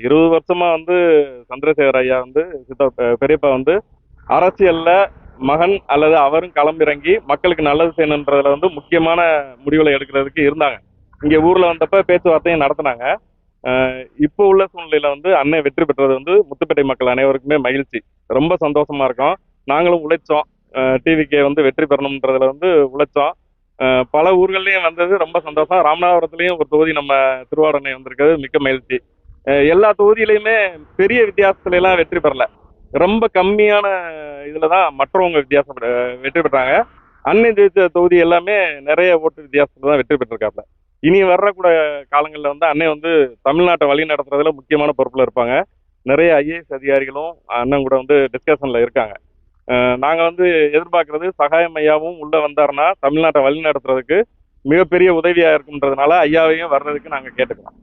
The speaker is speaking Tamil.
20 வருஷமா சந்திரசேகர் ஐயா பெரியப்பா அரசியல்ல மகன் அல்லது அவரும் களமிறங்கி மக்களுக்கு நல்லது செய்யணுன்றதுல முக்கியமான முடிவுகளை எடுக்கிறதுக்கு இருந்தாங்க. இங்க ஊர்ல வந்தப்ப பேச்சுவார்த்தையும் நடத்தினாங்க. இப்போ உள்ள சூழ்நிலையில அண்ணன் வெற்றி பெற்றது முத்துப்பேட்டை மக்கள் அனைவருக்குமே மகிழ்ச்சி. ரொம்ப சந்தோஷமா இருக்கும். நாங்களும் உழைச்சோம். டிவிக்கு வெற்றி பெறணும்ன்றதுல உழைச்சோம். பல ஊர்கள்லயும் வந்தது ரொம்ப சந்தோஷம். ராமநாதபுரத்துலயும் ஒரு தொகுதி நம்ம திருவாரூரணை வந்திருக்கிறது மிக்க மகிழ்ச்சி. எல்லா தொகுதியிலையுமே பெரிய வித்தியாசத்துல எல்லாம் வெற்றி பெறல. ரொம்ப கம்மியான இதுலதான் மற்றவங்க வெற்றி பெற்றாங்க. அண்ணன் ஜெயிச்ச தொகுதி எல்லாமே நிறைய ஓட்டு வித்தியாசத்துல தான் வெற்றி பெற்றிருக்காப்ல. இனி வர்றக்கூட காலங்கள்ல அண்ணன் தமிழ்நாட்டை வழி நடத்துறதுல முக்கியமான பொறுப்புல இருப்பாங்க. நிறைய ஐஏஎஸ் அதிகாரிகளும் அண்ணன் கூட டிஸ்கஷன்ல இருக்காங்க. நாங்க எதிர்பார்க்கறது சகாயம் ஐயாவும் உள்ள வந்தாருன்னா தமிழ்நாட்டை வழி நடத்துறதுக்கு மிகப்பெரிய உதவியா இருக்குன்றதுனால ஐயாவையும் வர்றதுக்கு நாங்க கேட்டுக்கிறோம்.